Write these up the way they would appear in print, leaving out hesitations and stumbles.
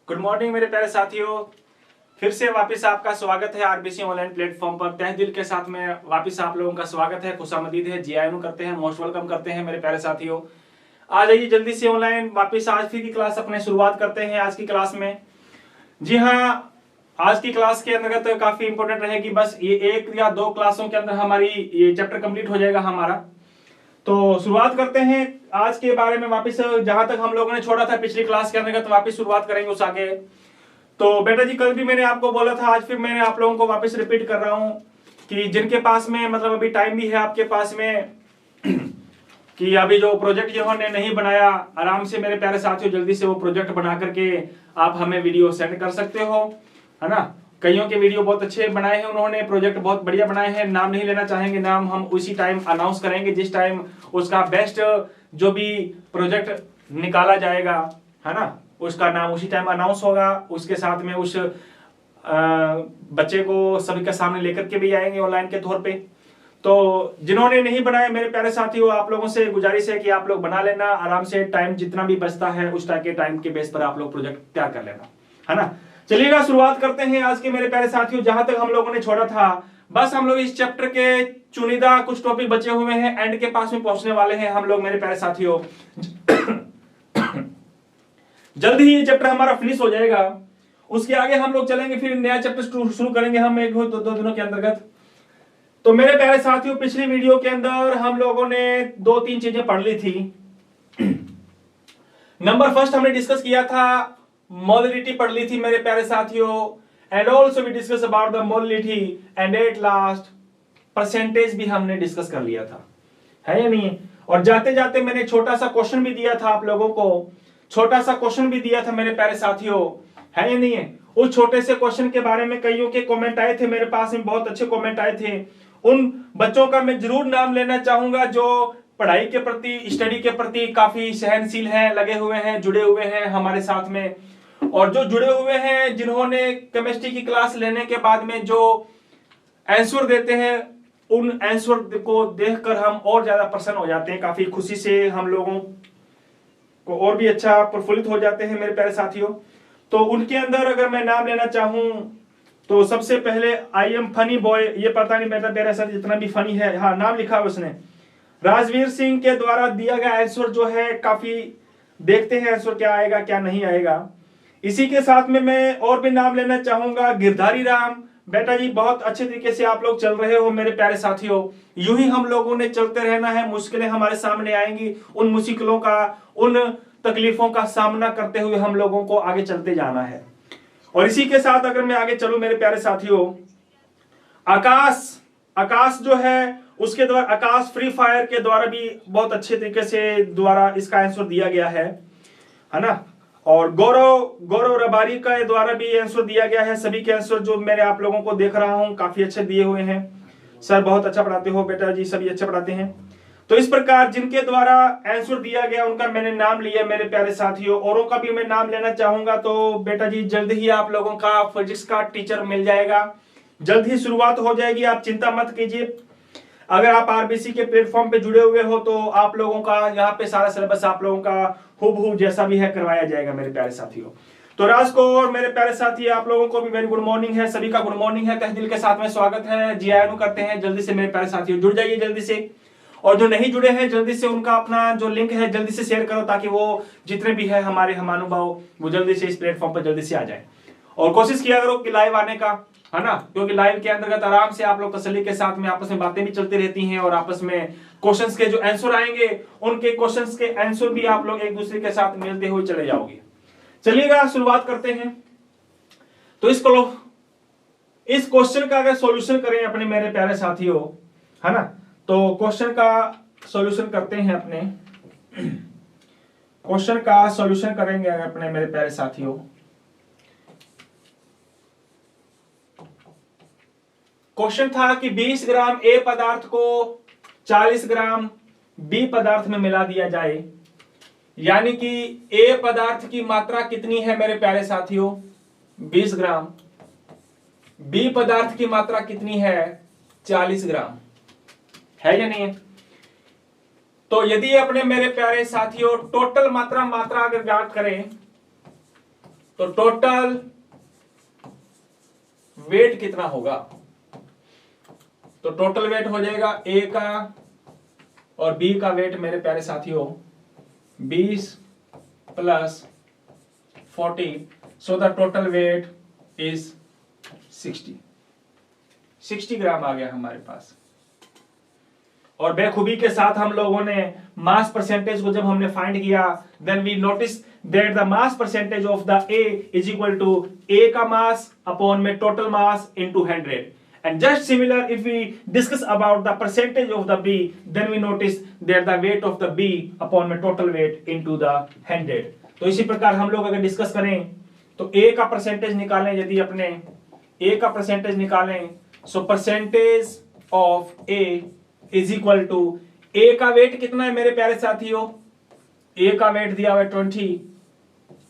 Good morning मेरे प्यारे साथियों। फिर से वापस आपका स्वागत है आरबीसी ऑनलाइन प्लेटफॉर्म पर। तहे दिल के साथ में वापस आप लोगों का स्वागत है, खुशामदीद है, जीआईएन करते हैं, मोस्ट वेलकम करते हैं मेरे प्यारे साथियों। आ जाइए जल्दी से ऑनलाइन वापस। आज फिर की क्लास अपने शुरुआत करते हैं आज की क्लास में। जी हाँ, आज की क्लास के अंतर्गत काफी इंपॉर्टेंट रहेगी। बस ये 1 या 2 क्लासों के अंदर हमारी ये चैप्टर कंप्लीट हो जाएगा हमारा। तो शुरुआत करते हैं आज के बारे में वापस, जहां तक हम लोगों ने छोड़ा था पिछली क्लास के अंतर्गत वापस शुरुआत करेंगे उस आगे। तो बेटा जी, कल भी मैंने आपको बोला था, आज फिर मैंने आप लोगों को वापस रिपीट कर रहा हूं कि जिनके पास में मतलब अभी टाइम भी है आपके पास में कि अभी जो प्रोजेक्ट जिन्होंने नहीं बनाया, आराम से मेरे प्यारे साथियों जल्दी से वो प्रोजेक्ट बना करके आप हमें वीडियो सेंड कर सकते हो, है ना। कईयों के वीडियो बहुत अच्छे बनाए हैं उन्होंने, प्रोजेक्ट बहुत बढ़िया बनाए हैं। नाम नहीं लेना चाहेंगे, नाम हम उसी टाइम अनाउंस करेंगे जिस टाइम उसका बेस्ट जो भी प्रोजेक्ट निकाला जाएगा, है ना, उसका नाम उसी टाइम अनाउंस होगा। उसके साथ में उस बच्चे को सभी के सामने लेकर के भी आएंगे ऑनलाइन के तौर पे। तो जिन्होंने नहीं बनाया मेरे प्यारे साथियों, आप लोगों से गुजारिश है कि आप लोग बना लेना आराम से। टाइम जितना भी बचता है उस टाइम के बेस पर आप लोग प्रोजेक्ट तैयार कर लेना, है ना। चलिएगा शुरुआत करते हैं आज के मेरे प्यारे साथियों, जहां तक हम लोगों ने छोड़ा था। बस हम लोग इस चैप्टर के चुनिंदा कुछ टॉपिक बचे हुए हैं, एंड के पास में पहुंचने वाले हैं हम लोग मेरे प्यारे साथियों। जल्द ही ये चैप्टर हमारा फिनिश हो जाएगा। उसके आगे हम लोग चलेंगे, फिर नया चैप्टर शुरू करेंगे हम 1-2 दिनों के अंतर्गत। तो मेरे प्यारे साथियों, पिछली वीडियो के अंदर हम लोगों ने 2-3 चीजें पढ़ ली थी। नंबर फर्स्ट हमने डिस्कस किया था, मोलिडिटी पढ़ ली थी मेरे प्यारे साथियों, and also we discuss about the molality, and at last percentage भी हमने डिस्कस कर लिया था, है या नहीं। और जाते जाते मैंने छोटा सा क्वेश्चन भी दिया था आप लोगों को, छोटा सा क्वेश्चन भी दिया था मेरे प्यारे साथियों, है या नहीं। उस छोटे से क्वेश्चन के बारे में कईयों के कमेंट आए थे मेरे पास में, बहुत अच्छे कमेंट आए थे। उन बच्चों का मैं जरूर नाम लेना चाहूंगा जो पढ़ाई के प्रति, स्टडी के प्रति काफी सहनशील हैं, लगे हुए हैं, जुड़े हुए हैं हमारे साथ में। और जो जुड़े हुए हैं, जिन्होंने केमिस्ट्री की क्लास लेने के बाद में जो आंसर देते हैं, उन आंसर को देखकर हम और ज्यादा प्रसन्न हो जाते हैं, काफी खुशी से हम लोगों को और भी अच्छा प्रफुल्लित हो जाते हैं मेरे प्यारे साथियों। तो उनके अंदर अगर मैं नाम लेना चाहूं तो सबसे पहले आई एम फनी बॉय, ये पता नहीं बेटा मेरे साथ जितना भी फनी है, हाँ नाम लिखा है उसने, राजवीर सिंह के द्वारा दिया गया आंसर जो है काफी, देखते हैं आंसर क्या आएगा क्या नहीं आएगा। इसी के साथ में मैं और भी नाम लेना चाहूंगा, गिरधारी राम। बेटा जी बहुत अच्छे तरीके से आप लोग चल रहे हो मेरे प्यारे साथियों, यूं ही हम लोगों ने चलते रहना है। मुश्किलें हमारे सामने आएंगी, उन मुश्किलों का, उन तकलीफों का सामना करते हुए हम लोगों को आगे चलते जाना है। और इसी के साथ अगर मैं आगे चलूं मेरे प्यारे साथियों, आकाश जो है उसके द्वारा, आकाश फ्री फायर के द्वारा भी बहुत अच्छे तरीके से द्वारा इसका आंसर दिया गया है ना। और गौरव रबारी का द्वारा भी आंसर दिया गया है। सभी के आंसर जो मैंने आप लोगों को देख रहा हूं काफी अच्छे दिए हुए हैं। सर बहुत अच्छा पढ़ाते हो बेटा जी, सभी अच्छे पढ़ाते हैं। तो इस प्रकार जिनके द्वारा आंसर दिया गया उनका मैंने नाम लिया मेरे प्यारे साथियों। औरों का भी मैं नाम लेना चाहूंगा। तो बेटा जी जल्द ही आप लोगों का फिजिक्स का टीचर मिल जाएगा, जल्द ही शुरुआत हो जाएगी, आप चिंता मत कीजिए। अगर आप आरबीसी के प्लेटफॉर्म पे जुड़े हुए हो तो आप लोगों का यहाँ पे सारा सिलेबस आप लोगों का हूबहू जैसा भी है करवाया जाएगा मेरे प्यारे साथियों। तो राज को और मेरे प्यारे साथी आप लोगों को भी वेरी गुड मॉर्निंग है, सभी का गुड मॉर्निंग है, तहे दिल के साथ में स्वागत है, जीआईएन करते हैं। जल्दी से मेरे प्यारे साथियों जुड़ जाइए जल्दी से, और जो नहीं जुड़े हैं जल्दी से उनका अपना जो लिंक है जल्दी से शेयर करो, ताकि वो जितने भी है हमारे महानुभाव वो जल्दी से इस प्लेटफॉर्म पर जल्दी से आ जाए। और कोशिश किया करो कि लाइव आने का, है ना, क्योंकि लाइव के अंतर्गत आराम से आप लोग तसल्ली के साथ में आपस में बातें भी चलती रहती हैं, और आपस में क्वेश्चंस के जो आंसर आएंगे उनके क्वेश्चंस के आंसर भी आप लोग एक दूसरे के साथ मिलते हुए चले जाओगे। चलिएगा शुरुआत करते हैं। तो इस क्वेश्चन का अगर सॉल्यूशन करें अपने मेरे प्यारे साथियों, है ना, तो क्वेश्चन का सॉल्यूशन करते हैं अपने, क्वेश्चन का सॉल्यूशन करेंगे अपने मेरे प्यारे साथियों। क्वेश्चन था कि 20 ग्राम ए पदार्थ को 40 ग्राम बी पदार्थ में मिला दिया जाए, यानी कि ए पदार्थ की मात्रा कितनी है मेरे प्यारे साथियों, 20 ग्राम, बी पदार्थ की मात्रा कितनी है, 40 ग्राम, है या नहीं। तो यदि अपने मेरे प्यारे साथियों टोटल मात्रा अगर ज्ञात करें तो टोटल वेट कितना होगा? तो टोटल वेट हो जाएगा ए का और बी का वेट मेरे प्यारे साथियों 20 plus 40, so the total weight is 60 ग्राम आ गया हमारे पास। और बेखूबी के साथ हम लोगों ने मास परसेंटेज को जब हमने फाइंड किया, then we notice that the mass percentage of the A is equal to A का मास अपॉन में total mass into 100। And just similar, if we discuss about the percentage of the B, then we notice that the weight of the B upon the total weight into the 100। तो इसी प्रकार हम लोग अगर discuss करें तो A का percentage निकालें, यदि अपने A का परसेंटेज निकालें, so percentage of A is equal to A का वेट कितना है मेरे प्यारे साथियों? A का वेट दिया हुआ है 20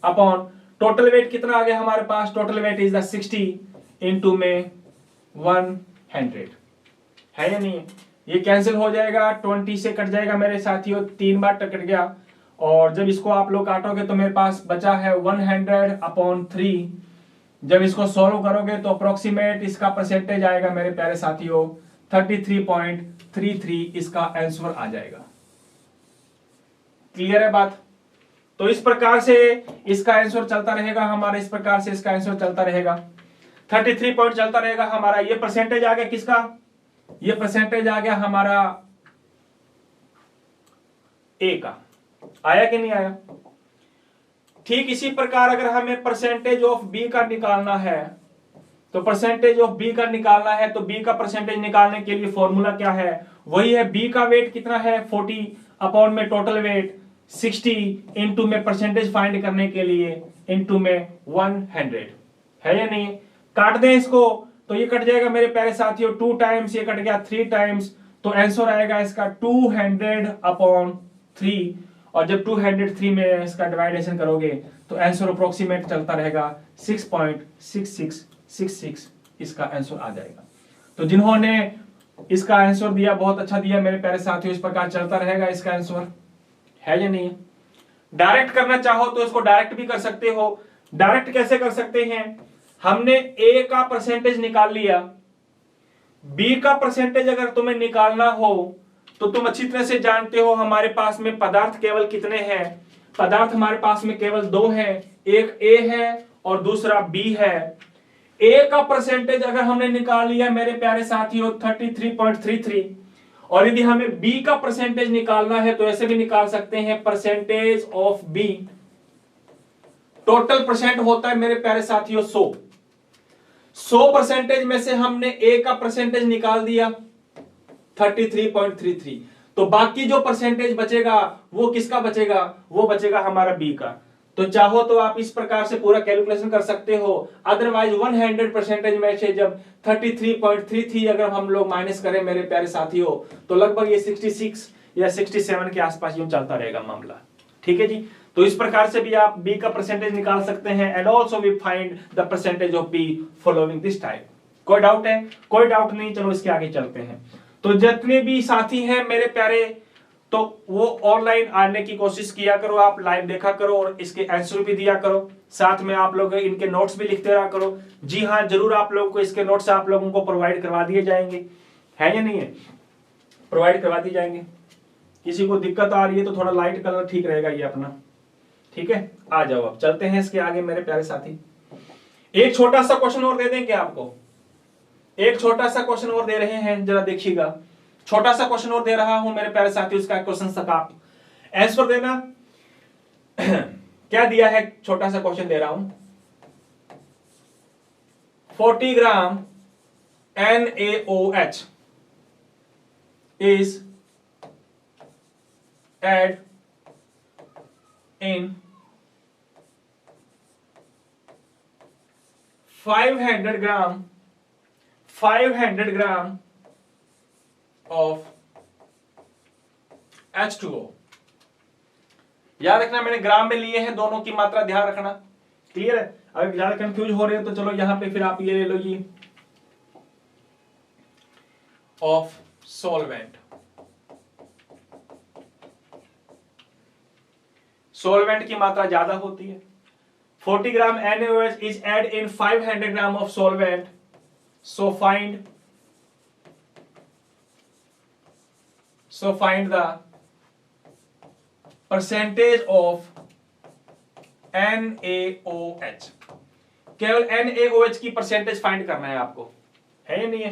अपॉन टोटल वेट कितना आ गया हमारे पास? Total weight is the 60 into में 100 है या नहीं? ये कैंसिल हो जाएगा, 20 से कट जाएगा मेरे साथियों, 3 बार कट गया। और जब इसको आप लोग काटोगे तो मेरे पास बचा है 100 अपॉन 3। जब इसको सॉल्व करोगे तो अप्रोक्सीमेट इसका परसेंटेज आएगा मेरे प्यारे साथियों 33.33, इसका आंसर आ जाएगा। क्लियर है बात? तो इस प्रकार से इसका आंसर चलता रहेगा हमारा, इस प्रकार से इसका आंसर चलता रहेगा, 33 पॉइंट चलता रहेगा हमारा। ये परसेंटेज आ गया किसका? ये परसेंटेज आ गया हमारा ए का। आया कि नहीं आया? ठीक इसी प्रकार अगर हमें परसेंटेज ऑफ बी का निकालना है, तो परसेंटेज ऑफ बी का निकालना है तो बी का परसेंटेज निकालने के लिए फॉर्मूला क्या है? वही है, बी का वेट कितना है 40 अपॉन में टोटल वेट 60 इंटू में परसेंटेज फाइंड करने के लिए इंटू में 100 है या नहीं? काट दें इसको तो ये कट जाएगा मेरे प्यारे साथियों, 2 टाइम्स ये कट गया 3 टाइम्स, तो आंसर आएगा इसका 200 अपॉन 3। और जब 203 में इसका डिवाइडेशन करोगे तो आंसर अप्रोक्सीमेट चलता रहेगा 6.6666, इसका आंसर आ जाएगा। तो जिन्होंने इसका आंसर दिया बहुत अच्छा दिया मेरे प्यारे साथियों, इस प्रकार चलता रहेगा इसका आंसर, है या नहीं? डायरेक्ट करना चाहो तो इसको डायरेक्ट भी कर सकते हो। डायरेक्ट कैसे कर सकते हैं? हमने ए का परसेंटेज निकाल लिया, बी का परसेंटेज अगर तुम्हें निकालना हो तो तुम अच्छी तरह से जानते हो हमारे पास में पदार्थ केवल कितने हैं? पदार्थ हमारे पास में केवल 2 हैं, एक ए है और दूसरा बी है। ए का परसेंटेज अगर हमने निकाल लिया मेरे प्यारे साथियों 33.33, और यदि हमें बी का परसेंटेज निकालना है तो ऐसे भी निकाल सकते हैं, percentage of B, total percent होता है मेरे प्यारे साथियों 100 परसेंटेज में से हमने ए का परसेंटेज निकाल दिया 33.33, तो बाकी जो परसेंटेज बचेगा वो किसका बचेगा? वो बचेगा हमारा बी का। तो चाहो तो आप इस प्रकार से पूरा कैलकुलेशन कर सकते हो। अदरवाइज 100 परसेंटेज में से जब 33.33 अगर हम लोग माइनस करें मेरे प्यारे साथियों तो लगभग ये 66 या 67 के आसपास यूं चलता रहेगा मामला। ठीक है जी, तो इस प्रकार से भी आप बी का परसेंटेज निकाल सकते हैं। And also we find the percentage of B following this type. कोई डाउट है? कोई डाउट नहीं, चलो इसके आगे चलते हैं। तो जितने भी साथी हैं मेरे प्यारे, तो वो ऑनलाइन आने की कोशिश किया करो, आप लाइव देखा करो और इसके आंसर भी दिया करो, साथ में आप लोग इनके नोट्स भी लिखते रहा करो। जी हाँ, जरूर आप लोगों को इसके नोट्स आप लोगों को प्रोवाइड करवा दिए जाएंगे, है या नहीं है? प्रोवाइड करवा दिए जाएंगे। किसी को दिक्कत आ रही है तो थोड़ा लाइट कलर ठीक रहेगा ये अपना, ठीक है? आ जाओ, अब चलते हैं इसके आगे मेरे प्यारे साथी। एक छोटा सा क्वेश्चन और दे दें क्या आपको? एक छोटा सा क्वेश्चन और दे रहे हैं, जरा देखिएगा। छोटा सा क्वेश्चन और दे रहा हूं मेरे प्यारे साथी, उसका क्वेश्चन तक आप आंसर देना। क्या दिया है? छोटा सा क्वेश्चन दे रहा हूं। 40 ग्राम NaOH is add in 500 gram of H2O। याद रखना मैंने ग्राम में लिए हैं, दोनों की मात्रा ध्यान रखना। क्लियर है? अगर ज्यादा कंफ्यूज हो रहे हो तो चलो यहां पे फिर आप ये ले लो, ये ऑफ सॉल्वेंट। सॉल्वेंट की मात्रा ज्यादा होती है, 40 gram NaOH is added in 500 gram of solvent. So find the percentage of NaOH. केवल NaOH की परसेंटेज फाइंड करना है आपको, है या नहीं है?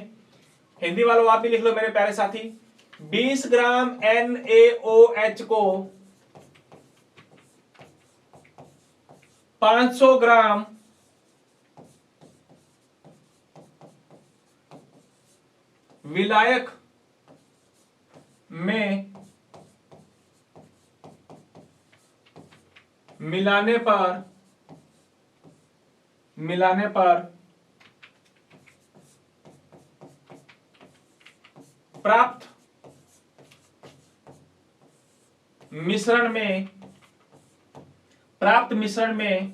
हिंदी वालों आप भी लिख लो मेरे प्यारे साथी। 20 ग्राम NaOH को 500 ग्राम विलायक में मिलाने पर प्राप्त मिश्रण में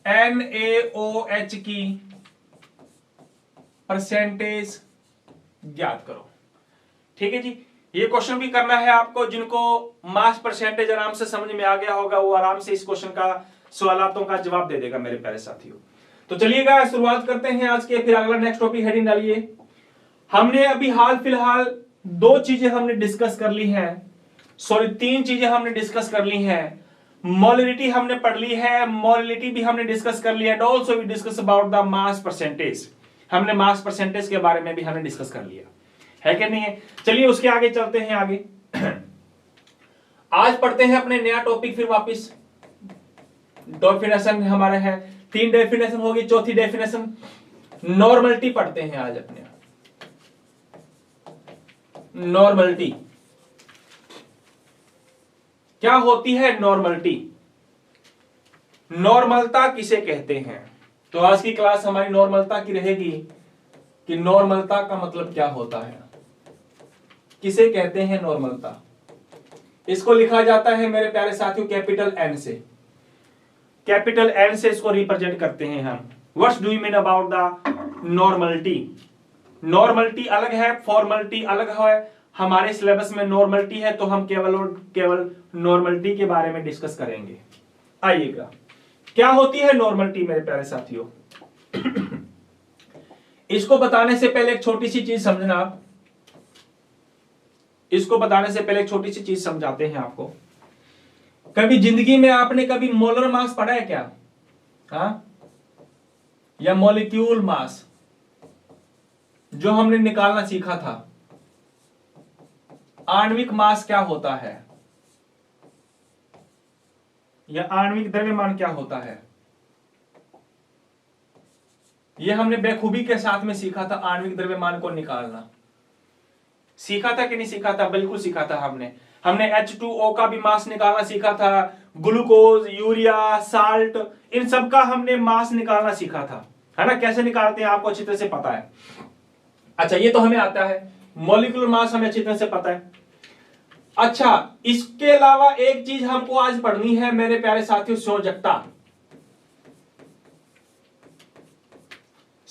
NaOH की परसेंटेज ज्ञात करो। ठीक है जी, ये क्वेश्चन भी करना है आपको। जिनको मास परसेंटेज आराम से समझ में आ गया होगा वो आराम से इस क्वेश्चन का सवालों का जवाब दे देगा मेरे प्यारे साथियों। तो चलिएगा शुरुआत करते हैं आज के। फिर अगला नेक्स्ट टॉपिक हेडिंग डालिए। हमने अभी हाल फिलहाल 2 चीजें हमने डिस्कस कर ली हैं, सॉरी 3 चीजें हमने डिस्कस कर ली हैं। मोलरिटी हमने पढ़ ली है, मोलरिटी भी हमने डिस्कस कर लिया है। Also we discuss about the mass percentage, हमने मास परसेंटेज के बारे में भी हमने डिस्कस कर लिया है कि नहीं है। चलिए उसके आगे चलते हैं आगे। आज पढ़ते हैं अपने नया टॉपिक। फिर वापस डेफिनेशन हमारा है, 3 डेफिनेशन होगी, चौथी डेफिनेशन नॉर्मलिटी पढ़ते हैं आज अपने। नॉर्मलिटी क्या होती है? नॉर्मलिटी, नॉर्मलता किसे कहते हैं? तो आज की क्लास हमारी नॉर्मलता की रहेगी कि नॉर्मलता का मतलब क्या होता है, किसे कहते हैं नॉर्मलता। इसको लिखा जाता है मेरे प्यारे साथियों कैपिटल N से, कैपिटल N से इसको रिप्रेजेंट करते हैं हम। What do you mean about the normality? Normality अलग है, फॉर्मलिटी अलग है। हमारे सिलेबस में नॉर्मलिटी है तो हम केवल नॉर्मलिटी के बारे में डिस्कस करेंगे। आइएगा, क्या होती है नॉर्मलिटी मेरे प्यारे साथियों? इसको बताने से पहले एक छोटी सी चीज समझना आप। इसको बताने से पहले एक छोटी सी चीज समझाते हैं आपको। कभी जिंदगी में आपने कभी मोलर मास पढ़ा है क्या? हाँ, या मॉलिक्यूल मास जो हमने निकालना सीखा था। आणविक मास क्या होता है या आणविक द्रव्यमान क्या होता है, यह हमने बेखूबी के साथ में सीखा था। आणविक द्रव्यमान को निकालना सीखा था कि नहीं सीखा था? बिल्कुल सीखा था हमने H2O का भी मास निकालना सीखा था, ग्लूकोज, यूरिया, साल्ट, इन सब का हमने मास निकालना सीखा था, है ना। कैसे निकालते हैं आपको अच्छी तरह से पता है। अच्छा, ये तो हमें आता है। मॉलिक्यूलर मास हमें अच्छी तरह से पता है। अच्छा, इसके अलावा एक चीज हमको आज पढ़नी है मेरे प्यारे साथियों, संयोजकता।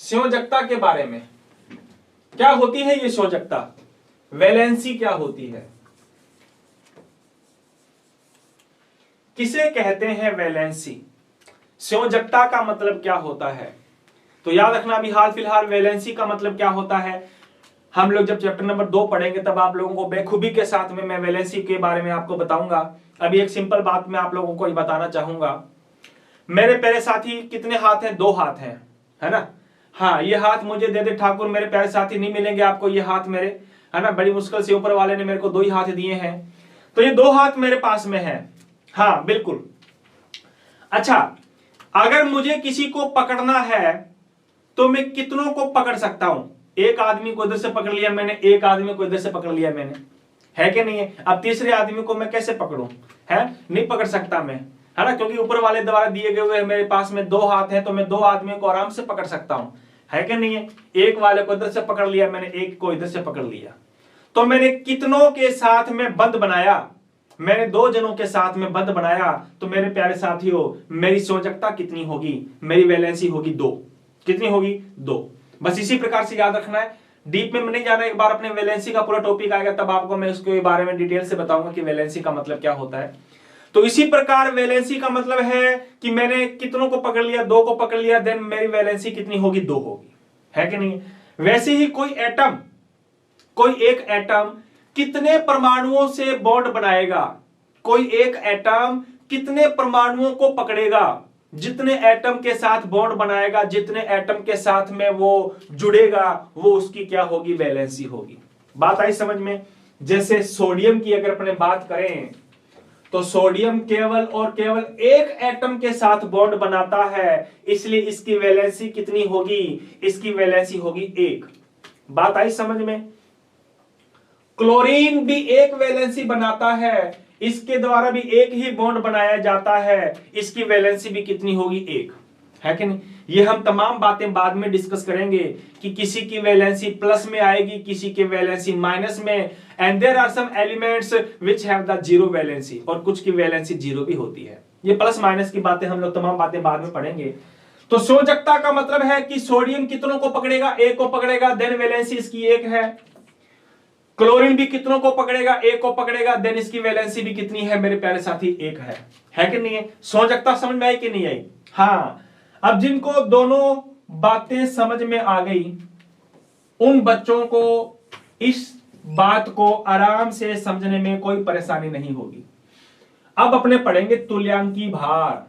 संयोजकता के बारे में क्या होती है ये संयोजकता? वैलेंसी क्या होती है, किसे कहते हैं वैलेंसी? संयोजकता का मतलब क्या होता है? तो याद रखना, अभी हाल फिलहाल वैलेंसी का मतलब क्या होता है हम लोग जब चैप्टर नंबर 2 पढ़ेंगे तब आप लोगों को बेखूबी के साथ में मैं वैलेंसी के बारे में आपको बताऊंगा। अभी एक सिंपल बात मैं आप लोगों को बताना चाहूंगा। मेरे प्यारे साथी कितने हाथ हैं? 2 हाथ हैं, है ना। हाँ, ये हाथ मुझे दे दे ठाकुर, मेरे प्यारे साथी नहीं मिलेंगे आपको ये हाथ मेरे, है ना। बड़ी मुश्किल से ऊपर वाले ने मेरे को 2 ही हाथ दिए हैं, तो ये 2 हाथ मेरे पास में है। हाँ बिल्कुल। अच्छा, अगर मुझे किसी को पकड़ना है तो मैं कितनों को पकड़ सकता हूं? एक आदमी को इधर से पकड़ लिया मैंने, एक आदमी को इधर से पकड़ लिया मैंने, है कि नहीं है। अब तीसरे आदमी को मैं कैसे पकड़ूं? है नहीं पकड़ सकता मैं, है ना, क्योंकि ऊपर वाले द्वारा दिए गए हुए मेरे पास में 2 हाथ हैं, तो मैं 2 आदमियों को आराम से पकड़ सकता हूं, है कि नहीं है। एक वाले को इधर से पकड़ लिया मैंने, एक को इधर से पकड़ लिया, तो मैंने कितनों के साथ में बंद बनाया? मैंने 2 जनों के साथ में बंद बनाया। तो मेरे प्यारे साथियों, मेरी संयोजकता कितनी होगी? मेरी वैलेंसी होगी 2। कितनी होगी? 2। बस इसी प्रकार से याद रखना है, डीप में नहीं जाना। एक बार अपने वैलेंसी का पूरा टॉपिक आएगा तब आपको मैं उसके बारे में डिटेल से बताऊंगा कि वैलेंसी का मतलब क्या होता है। तो इसी प्रकार वैलेंसी का मतलब है कि मैंने कितनों को पकड़ लिया, 2 को पकड़ लिया, देन मेरी वैलेंसी कितनी होगी, 2 होगी, है कि नहीं। वैसे ही कोई एक एटम कितने परमाणुओं से बॉन्ड बनाएगा, कोई एक एटम कितने परमाणुओं को पकड़ेगा, जितने एटम के साथ बॉन्ड बनाएगा, जितने एटम के साथ में वो जुड़ेगा, वो उसकी क्या होगी, वैलेंसी होगी। बात आई समझ में। जैसे सोडियम की अगर अपने बात करें तो सोडियम केवल और केवल एक एटम के साथ बॉन्ड बनाता है, इसलिए इसकी वैलेंसी कितनी होगी, इसकी वैलेंसी होगी 1। बात आई समझ में। क्लोरीन भी एक वैलेंसी बनाता है, इसके द्वारा भी एक ही बॉन्ड बनाया जाता है, इसकी वैलेंसी भी कितनी होगी, 1, है कि नहीं। ये हम तमाम बातें बाद में डिस्कस करेंगे कि किसी की वैलेंसी प्लस में आएगी, किसी की वैलेंसी माइनस में, and there are some elements which have the 0 valency, और कुछ की वैलेंसी 0 भी होती है। ये प्लस माइनस की बातें हम लोग तमाम बातें बाद में पढ़ेंगे। तो संयोजकता का मतलब है कि सोडियम कितनों को पकड़ेगा, 1 को पकड़ेगा, देन वैलेंसी इसकी 1 है। क्लोरीन भी कितनों को पकड़ेगा, 1 को पकड़ेगा, देन इसकी वैलेंसी भी कितनी है मेरे प्यारे साथी, 1 है कि नहीं है। संयोजकता समझ में आई कि नहीं आई। हाँ, अब जिनको दोनों बातें समझ में आ गई, उन बच्चों को इस बात को आराम से समझने में कोई परेशानी नहीं होगी। अब अपने पढ़ेंगे तुल्यांकी भार।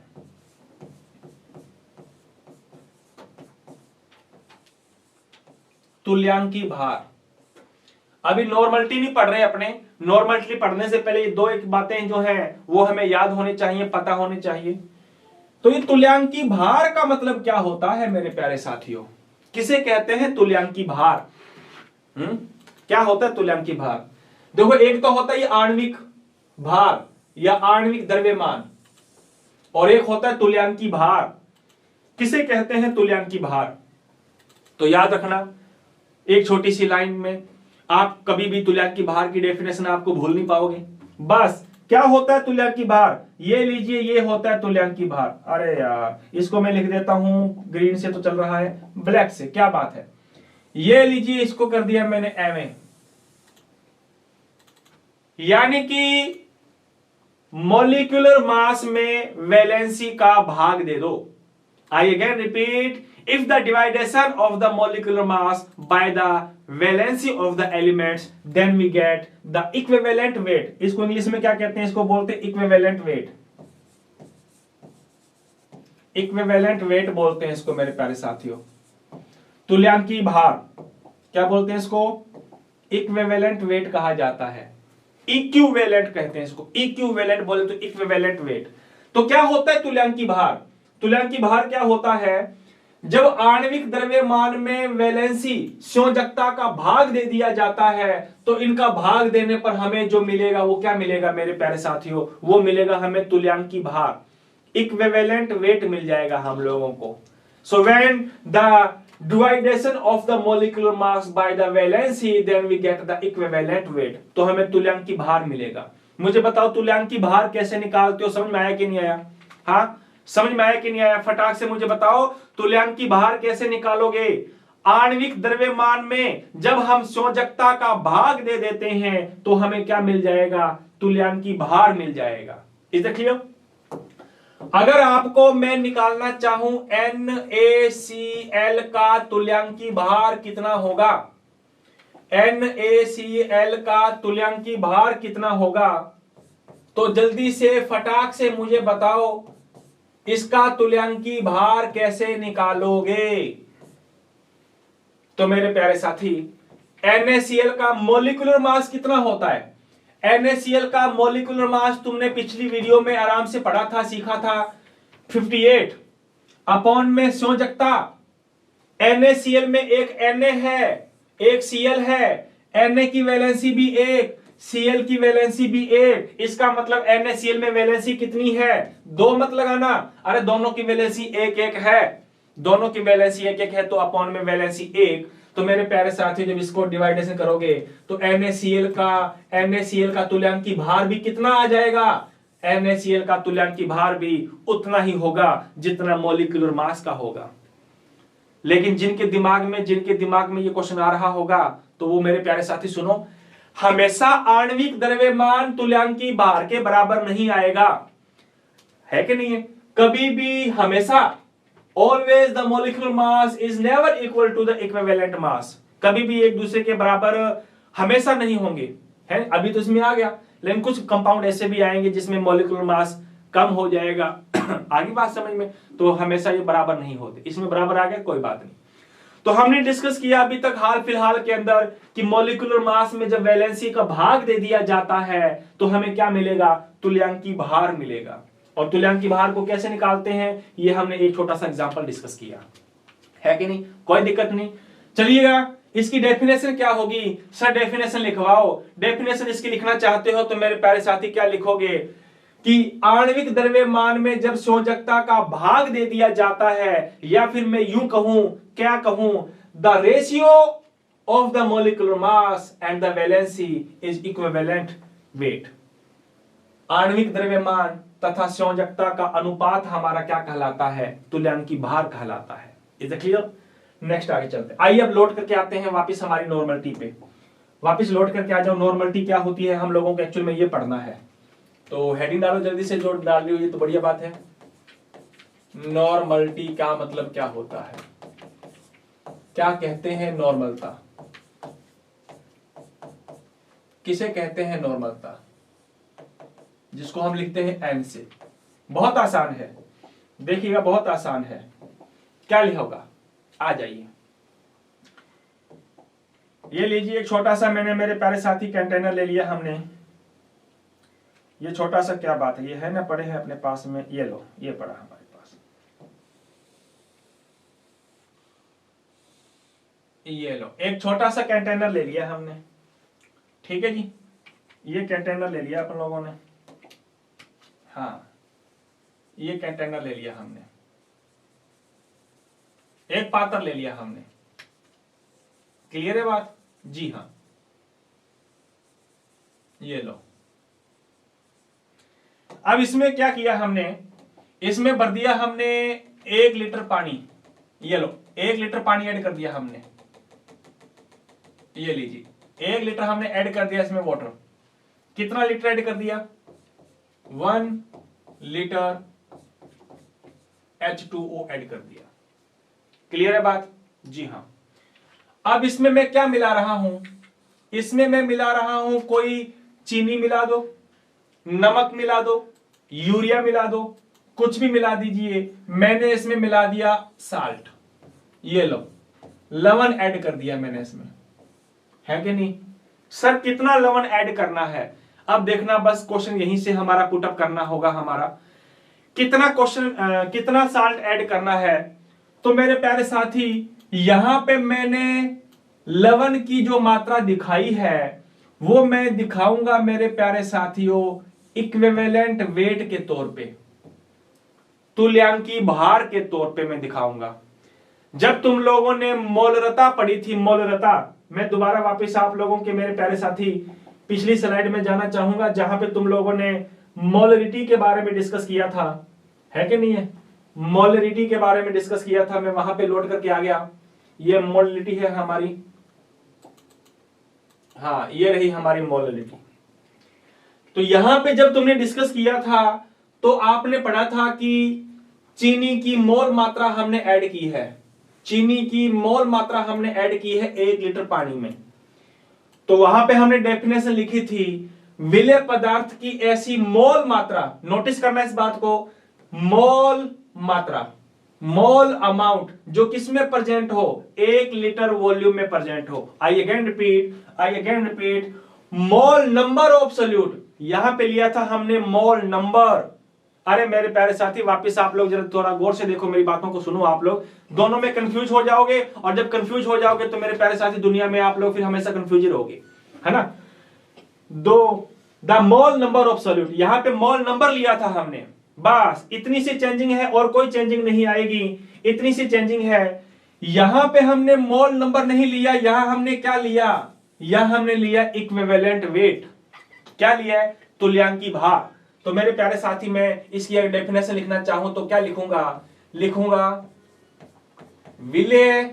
तुल्यांकी भार, अभी नॉर्मलिटी नहीं पढ़ रहे अपने। नॉर्मलिटी पढ़ने से पहले ये 2-1 बातें जो हैं वो हमें याद होनी चाहिए, पता होनी चाहिए। तो ये तुल्यांकी भार का मतलब क्या होता है मेरे प्यारे साथियों, किसे कहते हैं तुल्यांकी भार। क्या होता है तुल्यांकी भार। देखो, एक तो होता है ये आणविक भार या आणविक द्रव्यमान, और एक होता है तुल्यांकी भार। किसे कहते हैं तुल्यांकी भार, तो याद रखना एक छोटी सी लाइन में, आप कभी भी तुल्यांकी भार की डेफिनेशन आपको भूल नहीं पाओगे। बस क्या होता है तुल्यांकी भार, ये लीजिए, ये होता है तुल्यांकी भार। अरे यार, इसको मैं लिख देता हूं, ग्रीन से तो चल रहा है, ब्लैक से, क्या बात है। ये लीजिए, इसको कर दिया मैंने एमए, यानी कि मॉलिक्यूलर मास में वैलेंसी का भाग दे दो। I again repeat, if the dividation of the molecular mass by the valency of the elements, then we get the equivalent weight। इसको इंग्लिश में क्या कहते हैं, इसको बोलते हैं इक्विवेलेंट वेट। इक्विवेलेंट वेट बोलते हैं इसको मेरे प्यारे साथियों। तुल्यांकी भार क्या बोलते हैं इसको, इक्विवेलेंट वेट कहा जाता है, इक्विवेलेंट कहते हैं इसको, इक्विवेलेंट बोले तो इक्विवेलेंट वेट। तो क्या होता है तुल्यांकी भार। तुल्यांकी भार क्या होता है, जब आणविक द्रव्यमान में वैलेंसी संयोजकता का भाग दे दिया जाता है, तो इनका भाग देने पर हमें जो मिलेगा वो क्या मिलेगा मेरे प्यारे साथियों, वो मिलेगा हमें तुल्यांकी भार, इक्विवेलेंट वेट मिल जाएगा हम लोगों को। So when the division of the molecular mass by the valency, then we get the equivalent weight, तो हमें तुल्यांकी भार मिलेगा। मुझे बताओ तुल्यांकी भार कैसे निकालते हो, समझ में आया कि नहीं आया। हाँ, समझ में आया कि नहीं आया, फटाक से मुझे बताओ तुल्यांकी भार कैसे निकालोगे। आणविक द्रव्यमान में जब हम संयोजकता का भाग दे देते हैं तो हमें क्या मिल जाएगा, तुल्यांकी भार मिल जाएगा। Is that clear. अगर आपको मैं निकालना चाहूं NaCl का तुल्यांकी भार कितना होगा, NaCl का तुल्यांकी भार कितना होगा, तो जल्दी से फटाक से मुझे बताओ इसका तुल्यांकी भार कैसे निकालोगे। तो मेरे प्यारे साथी, NaCl का मॉलिक्यूलर मास कितना होता है। NaCl का मॉलिक्यूलर मास तुमने पिछली वीडियो में आराम से पढ़ा था, सीखा था, 58 अपॉन में संयोजकता। NaCl में एक Na है, एक Cl है, Na की वैलेंसी भी 1, Cl की वैलेंसी भी 1, इसका मतलब NaCl में वैलेंसी कितनी है, 2 मत लगाना, अरे दोनों की वैलेंसी 1-1 है, दोनों की वैलेंसी 1-1 है, तो अपॉन में वैलेंसी 1। तो मेरे प्यारे साथियों, जब इसको डिवाइडेशन करोगे तो NaCl का तुल्यांकी भार भी कितना आ जाएगा, NaCl का तुल्यांकी भार भी उतना ही होगा जितना मॉलिक्यूलर मास का होगा। लेकिन जिनके दिमाग में ये क्वेश्चन आ रहा होगा, तो वो मेरे प्यारे साथी सुनो, हमेशा आणविक द्रव्यमान तुल्यांकी भार के बराबर नहीं आएगा। है कि नहीं है? कभी भी, हमेशा, always the molecular mass is never equal to the equivalent mass. कभी भी एक दूसरे के बराबर हमेशा नहीं होंगे, है? अभी तो इसमें आ गया, लेकिन कुछ कंपाउंड ऐसे भी आएंगे जिसमें मोलिकुलर मास कम हो जाएगा। आगे बात समझ में? तो हमेशा ये बराबर नहीं होते, इसमें बराबर आ गया, कोई बात नहीं। तो हमने डिस्कस किया अभी तक हाल फिलहाल के अंदर कि मॉलिक्यूलर मास में जब वैलेंसी का भाग दे दिया जाता है तो हमें क्या मिलेगा? तुल्यांकी भार मिलेगा। और तुल्यांकी भार को कैसे निकालते हैं, ये हमने एक छोटा सा एग्जांपल डिस्कस किया है कि नहीं? कोई दिक्कत नहीं। चलिएगा, इसकी डेफिनेशन क्या होगी? Sir definition लिखवाओ। डेफिनेशन इसकी लिखना चाहते हो तो मेरे प्यारे साथी क्या लिखोगे कि आणविक द्रव्यमान में जब संयोजकता का भाग दे दिया जाता है, या फिर मैं यूं कहूं, क्या कहूं, the ratio of the molecular mass and the valency is equivalent wait. आणविक द्रव्यमान तथा संयोजकता का अनुपात हमारा क्या कहलाता है? तुल्यांकी भार कहलाता है। Is it clear? नेक्स्ट आगे चलते हैं। आइए अब लोड करके आते हैं वापस हमारी नॉर्मलिटी पे। वापस लोड करके आ जाओ। नॉर्मलिटी क्या होती है हम लोगों को एक्चुअल में ये पढ़ना है, तो हेडिंग डालो जल्दी से, जो डाल रही हो ये तो बढ़िया बात है। नॉर्मलिटी का मतलब क्या होता है? क्या कहते हैं नॉर्मलता? किसे कहते हैं नॉर्मलता? जिसको हम लिखते हैं एन से। बहुत आसान है, देखिएगा बहुत आसान है। क्या लिखा होगा? आ जाइए, ये लीजिए एक छोटा सा, मैंने मेरे प्यारे साथी कंटेनर ले लिया हमने। ये छोटा सा क्या बात है, ये है ना, पड़े हैं अपने पास में, ये लो, ये पड़ा हमारे पास, ये लो, एक छोटा सा कंटेनर ले लिया हमने। ठीक है जी, ये कंटेनर ले लिया अपन लोगों ने। हाँ, ये कंटेनर ले लिया हमने, एक पात्र ले लिया हमने। क्लियर है बात? जी हाँ, ये लो। अब इसमें क्या किया हमने? इसमें भर दिया हमने 1 लीटर पानी। ये लो, 1 लीटर पानी ऐड कर दिया हमने। ये लीजिए, 1 लीटर हमने ऐड कर दिया इसमें वाटर। कितना लीटर ऐड कर दिया? 1 लीटर H2O ऐड कर दिया। क्लियर है बात? जी हाँ। अब इसमें मैं क्या मिला रहा हूं? इसमें मैं मिला रहा हूं, कोई चीनी मिला दो, नमक मिला दो, यूरिया मिला दो, कुछ भी मिला दीजिए। मैंने इसमें मिला दिया साल्ट। ये लो, लवण ऐड कर दिया मैंने इसमें, है कि नहीं? सर कितना लवण ऐड करना है? अब देखना, बस क्वेश्चन यहीं से हमारा पुटअप करना होगा हमारा। कितना क्वेश्चन, कितना साल्ट ऐड करना है? तो मेरे प्यारे साथी, यहां पे मैंने लवण की जो मात्रा दिखाई है वो मैं दिखाऊंगा मेरे प्यारे साथियों इक्विवेलेंट वेट के तौर पे, तुल्यांकी भार के तौर पे मैं दिखाऊंगा। जब तुम लोगों ने मोलरता पढ़ी थी, मोलरता, मैं दोबारा वापस आप लोगों के मेरे प्यारे साथी पिछली स्लाइड में जाना चाहूंगा जहां पे तुम लोगों ने मोलरिटी के बारे में डिस्कस किया था, है कि नहीं है? मोलरिटी के बारे में डिस्कस किया था, मैं वहां पे लोड करके आ गया। ये मोलरिटी है हमारी, हाँ ये रही हमारी मोलरिटी। तो यहां पे जब तुमने डिस्कस किया था तो आपने पढ़ा था कि चीनी की मोल मात्रा हमने ऐड की है, चीनी की मोल मात्रा हमने ऐड की है 1 लीटर पानी में। तो वहां पे हमने डेफिनेशन लिखी थी, विलेय पदार्थ की ऐसी मोल मात्रा, नोटिस करना इस बात को, मोल मात्रा, मोल अमाउंट जो किसमें प्रेजेंट हो? 1 लीटर वॉल्यूम में प्रेजेंट हो। I again repeat, mole number of solute, यहां पे लिया था हमने मोल नंबर। अरे मेरे प्यारे साथी, वापस आप लोग जरा थोड़ा गौर से देखो, मेरी बातों को सुनो। आप लोग दोनों में कंफ्यूज हो जाओगे, और जब कंफ्यूज हो जाओगे तो मेरे प्यारे साथी दुनिया में आप लोग फिर हमेशा कंफ्यूज रहोगे, है ना? The mole number of solute, यहां पे मोल नंबर लिया था हमने, बस इतनी सी चेंजिंग है और कोई चेंजिंग नहीं आएगी, इतनी सी चेंजिंग है। यहां पे हमने मोल नंबर नहीं लिया, यहां हमने क्या लिया? यहां हमने लिया इक्विवेलेंट वेट। क्या लिया है? तुल्यांकी भार। तो मेरे प्यारे साथी, मैं इसकी अगर डेफिनेशन लिखना चाहूं तो क्या लिखूंगा विलेय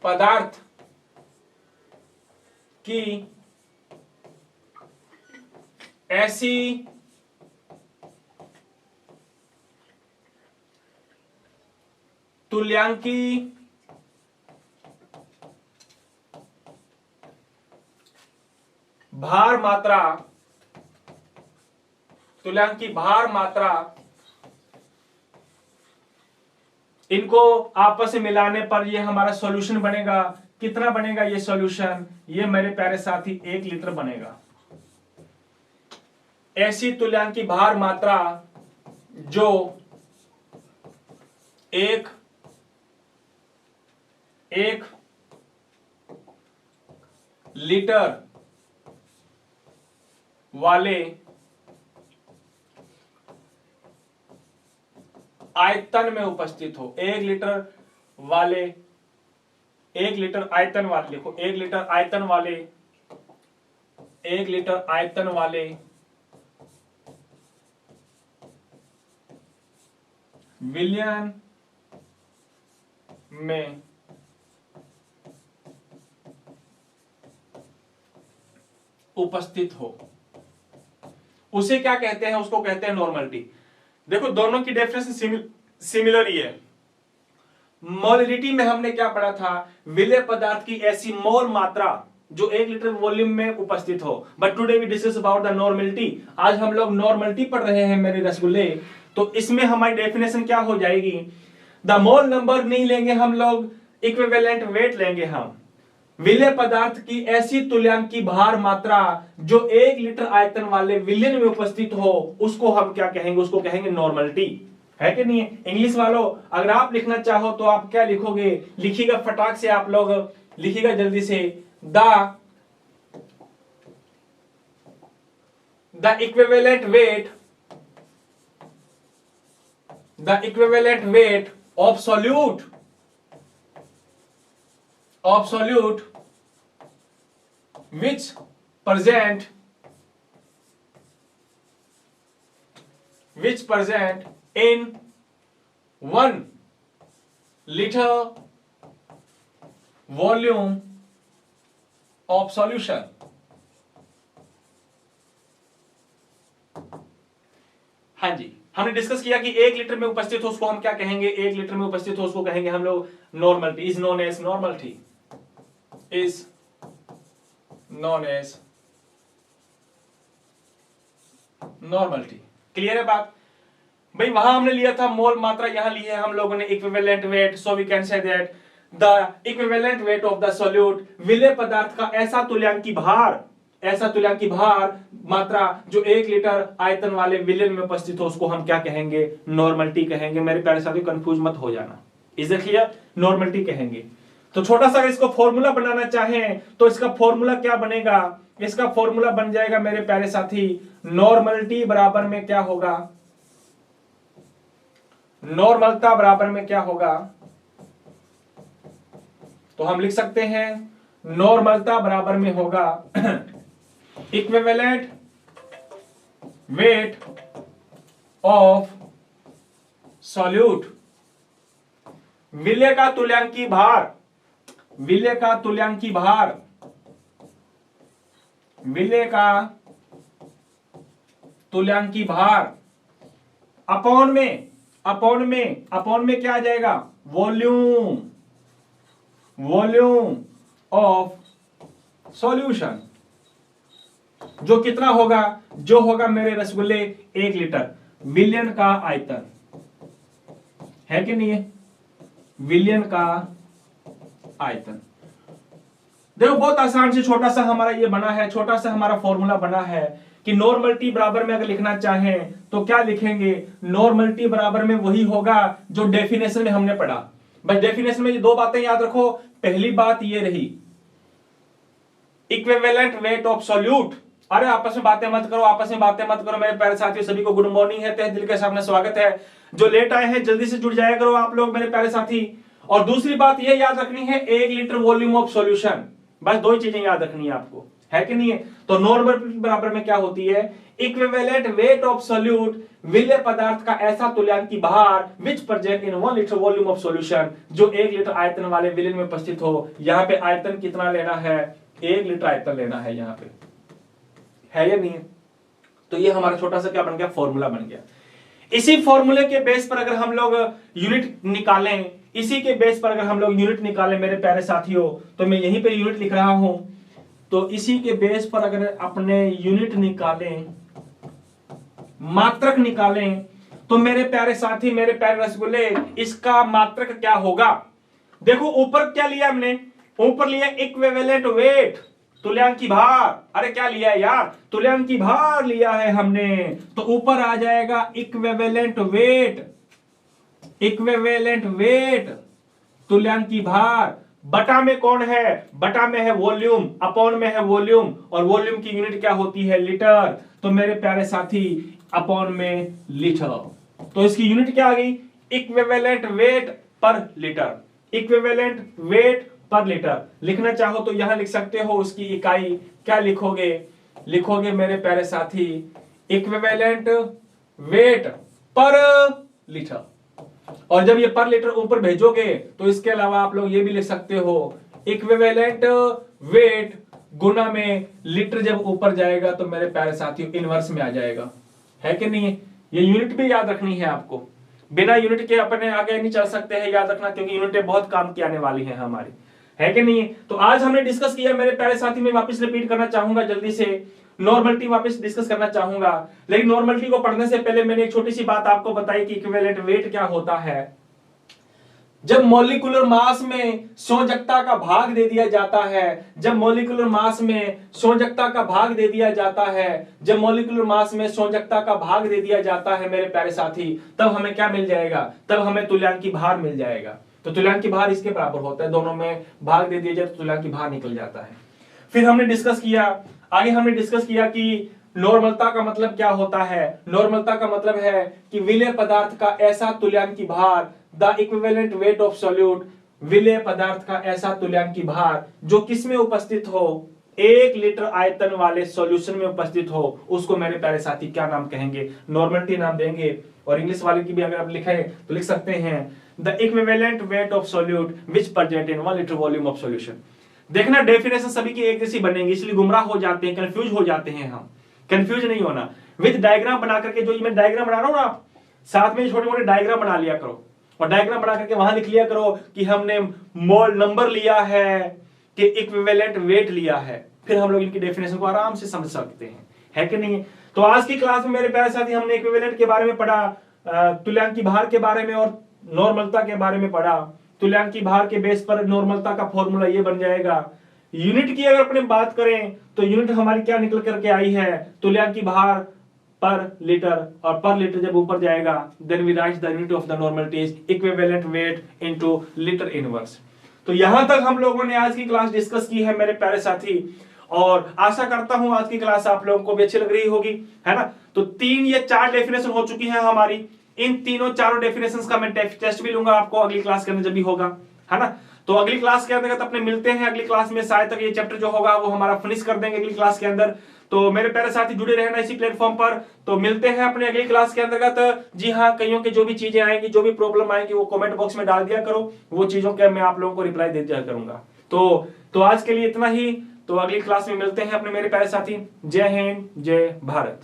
पदार्थ की ऐसी तुल्यांकी भार मात्रा, तुल्यांकी भार मात्रा, इनको आपस में मिलाने पर ये हमारा सॉल्यूशन बनेगा। कितना बनेगा ये सॉल्यूशन? ये मेरे प्यारे साथी 1 लीटर बनेगा। ऐसी तुल्यांकी भार मात्रा जो एक लीटर वाले आयतन में उपस्थित हो। 1 लीटर वाले, 1 लीटर आयतन वाले, लिखो 1 लीटर आयतन वाले, 1 लीटर आयतन वाले विलयन में उपस्थित हो, उसे क्या कहते हैं? उसको कहते हैं नॉर्मलिटी। देखो दोनों की डेफिनेशन सिमिलर ही है। मोलिडिटी में हमने क्या पढ़ा था? विलेय पदार्थ की ऐसी मोल मात्रा जो 1 लीटर वॉल्यूम में उपस्थित हो। But today we discuss about the normality. आज हम लोग नॉर्मलिटी पढ़ रहे हैं मेरे रसगुल्ले। तो इसमें हमारी डेफिनेशन क्या हो जाएगी? द मोल नंबर नहीं लेंगे हम लोग, इक्विवेलेंट वेट लेंगे हम। विलेय पदार्थ की ऐसी तुल्यांकी भार मात्रा जो 1 लीटर आयतन वाले विलयन में उपस्थित हो, उसको हम क्या कहेंगे? उसको कहेंगे नॉर्मलिटी। है कि नहीं? इंग्लिश वालों अगर आप लिखना चाहो तो आप क्या लिखोगे? लिखिएगा फटाक से, आप लोग लिखिएगा जल्दी से। The equivalent wait, the equivalent weight of solute, which present in 1 liter volume of solution। हाँ जी, हमने डिस्कस किया कि 1 लीटर में उपस्थित हो उसको हम क्या कहेंगे? 1 लीटर में उपस्थित हो उसको कहेंगे हम लोग normality. Is known as normality, is known as normality. Clear है बात भाई? वहां हमने लिया था मोल मात्रा, यहां ली है हम लोगों ने equivalent weight. So we can say that the equivalent weight of the solute, विलेय पदार्थ का ऐसा तुल्यांकी भार, ऐसा तुल्यांकी भार मात्रा जो 1 लीटर आयतन वाले विलयन में उपस्थित हो, उसको हम क्या कहेंगे? नॉर्मलिटी कहेंगे। मेरे प्यारे साथियों कंफ्यूज मत हो जाना। Is it clear? नॉर्मलिटी कहेंगे। तो छोटा सा इसको फॉर्मूला बनाना चाहें तो इसका फॉर्मूला क्या बनेगा? इसका फॉर्मूला बन जाएगा मेरे प्यारे साथी, नॉर्मलिटी बराबर में क्या होगा? नॉर्मलता बराबर में क्या होगा? तो हम लिख सकते हैं नॉर्मलता बराबर में होगा इक्विवेलेंट वेट ऑफ सॉल्यूट, विलेय का तुल्यांकी भार, विलेय का तुल्यांकी भार, विलेय का तुल्यांकी भार अपॉन में क्या आ जाएगा? Volume of solution. जो कितना होगा? जो होगा मेरे रसगुल्ले 1 लीटर विलयन का आयतन। है कि नहीं है? विलयन का आयतन। देखो बहुत आसान से छोटा सा हमारा ये बना है, छोटा सा हमारा फॉर्मूला बना है कि नॉर्मलिटी बराबर में अगर लिखना चाहें तो क्या लिखेंगे? नॉर्मलिटी बराबर में वही होगा जो डेफिनेशन में हमने पढ़ा। बस डेफिनेशन में ये 2 बातें याद रखो। पहली बात ये रही इक्विवेलेंट वेट ऑफ सॉल्यूट। अरे आपस में बातें मत करो मेरे प्यारे साथियों। सभी को गुड मॉर्निंग है, तहे दिल के सामने स्वागत है। जो लेट आए हैं जल्दी से जुड़ जाया करो आप लोग मेरे प्यारे साथी। और दूसरी बात ये याद रखनी है 1 लीटर वॉल्यूम ऑफ सॉल्यूशन। बस 2 ही चीजें याद रखनी है आपको। है कि नहीं है? तो नॉर्मल बराबर में क्या होती है? इक्विवेलेंट वेट ऑफ सॉल्यूट, विलेय पदार्थ का ऐसा तुल्यांकी भार विच present in 1 litre volume of solution, जो 1 लीटर आयतन वाले विलयन में उपस्थित हो। यहां पे आयतन कितना लेना है? 1 लीटर आयतन लेना है यहां पे। है या नहीं है? तो ये हमारा छोटा सा क्या बन गया? फॉर्मूला बन गया। इसी फॉर्मूले के बेस पर अगर हम लोग यूनिट निकालें, इसी के बेस पर अगर हम लोग यूनिट निकालें मेरे प्यारे साथियों, तो मैं यहीं पे यूनिट लिख रहा हूं, तो इसी के बेस पर अगर अपने यूनिट निकालें, मात्रक निकालें, तो मेरे प्यारे साथी, मेरे प्यारे रसगुल्ले, इसका मात्रक क्या होगा? देखो ऊपर क्या लिया हमने, ऊपर लिया इक्विवेलेंट वेट, तुल्यांकी भार। अरे क्या लिया है यार, तुल्यांकी भार लिया है हमने, तो ऊपर आ जाएगा इक्विवेलेंट वेट, इक्विवेलेंट वेट, तुल्यांकी भार। बटा में कौन है? बटा में है वॉल्यूम, अपॉन में है वॉल्यूम, और वॉल्यूम की यूनिट क्या होती है? लीटर। तो मेरे प्यारे साथी अपॉन में लीटर, तो इसकी यूनिट क्या आ गई? इक्विवेलेंट वेट पर लीटर, इक्विवेलेंट वेट पर लीटर। लिखना चाहो तो यहां लिख सकते हो, उसकी इकाई क्या लिखोगे? लिखोगे मेरे प्यारे साथी इक्विवेलेंट वेट पर लीटर। और जब ये पर लीटर ऊपर भेजोगे तो इसके अलावा आप लोग ये भी लिख सकते हो इक्विवेलेंट वेट गुना में लीटर। जब ऊपर जाएगा तो मेरे प्यारे साथियों इनवर्स में आ जाएगा, है कि नहीं? ये यूनिट भी याद रखनी है आपको, बिना यूनिट के अपने आगे नहीं चल सकते हैं, याद रखना, क्योंकि यूनिटें बहुत काम की आने वाली हैं हमारी, है कि नहीं? तो आज हमने डिस्कस किया मेरे प्यारे साथी, मैं वापस रिपीट करना चाहूंगा जल्दी से, नॉर्मलिटी वापस डिस्कस करना चाहूंगा। लेकिन नॉर्मलिटी को पढ़ने से पहले मैंने एक छोटी सी बात आपको बताई कि इक्विवेलेंट वेट क्या होता है। जब मॉलिक्यूलर मास में संयोजकता का भाग दे दिया जाता है, जब मॉलिक्यूलर मास में संयोजकता का भाग दे दिया जाता है, जब मॉलिक्यूलर मास में संयोजकता का भाग दे दिया जाता है मेरे प्यारे साथी, तब हमें क्या मिल जाएगा? तब हमें तुल्यांकी भार मिल जाएगा। तो तुल्यांकी भार इसके बराबर होता है, दोनों में भाग दे दिया जाए तो तुल्यांकी भार निकल जाता है। फिर हमने डिस्कस किया, आगे हमने डिस्कस किया कि नॉर्मलता का मतलब क्या होता है। नॉर्मलता का मतलब है कि विलेय पदार्थ का ऐसा तुल्यांकी भार, the equivalent weight of solute, विलेय पदार्थ का ऐसा तुल्यांकी भार जो किसमें उपस्थित हो? 1 लीटर आयतन वाले सॉल्यूशन में उपस्थित हो, उसको मेरे प्यारे साथी क्या नाम कहेंगे? नॉर्मलिटी नाम देंगे। और इंग्लिश वाले की भी अगर आप लिखें तो लिख सकते हैं the equivalent weight of solute which present in 1 litre volume of solution. देखना डेफिनेशन सभी की एक जैसी बनेंगी, इसलिए गुमराह हो जाते हैं, कंफ्यूज हो जाते हैं हम। कंफ्यूज नहीं होना, विद डायग्राम बना करके, जो मैं डायग्राम बना रहा हूं ना, आप साथ में छोटे मोटे डायग्राम बना लिया करो, और डायग्राम बना करके वहां लिख लिया करो कि हमने मोल नंबर लिया है कि इक्विवेलेंट वेट लिया है। फिर हम लोग इनकी डेफिनेशन को आराम से समझ सकते हैं, है कि नहीं? तो आज की क्लास में मेरे प्यारे साथी हमने इक्विवेलेंट के बारे में पढ़ा, तुल्यांकी भार के बारे में और नॉर्मलता के बारे में पढ़ा। तुल्यांकी भार के बेस पर नॉर्मलता का फॉर्मूला ये बन जाएगा। यूनिट की अगर अपने बात करें तो यूनिट हमारी क्या निकल करके आई है? तुल्यांकी भार पर लीटर, और पर लीटर जब ऊपर जाएगा then we write the unit of the normality is equivalent weight into litre inverse. तो यहां तक हम लोगों ने आज की क्लास डिस्कस की है मेरे प्यारे साथी, और आशा करता हूं आज की क्लास आप लोगों को भी अच्छी लग रही होगी, है ना? तो 3 या 4 डेफिनेशन हो चुकी है हमारी। इन तीनों चारों डेफिनेशंस का मैं टेस्ट भी लूंगा आपको अगली क्लास के अंदर जब भी होगा, है ना? तो अगली क्लास के अंदर अपने मिलते हैं अगली क्लास में, शायद तक ये चैप्टर जो होगा वो हमारा फिनिश कर देंगे अगली क्लास के अंदर। तो मेरे प्यारे साथी जुड़े रहना इसी प्लेटफॉर्म पर। तो मिलते हैं अपने अगली क्लास के अंतर्गत। जी हाँ, कईयों की जो भी चीजें आएंगी, जो भी प्रॉब्लम आएंगी, वो कमेंट बॉक्स में डाल दिया करो, वो चीजों के मैं आप लोगों को रिप्लाई दे दिया करूंगा। तो आज के लिए इतना ही। तो अगली क्लास में मिलते हैं अपने मेरे प्यारे साथी। जय हिंद, जय भारत।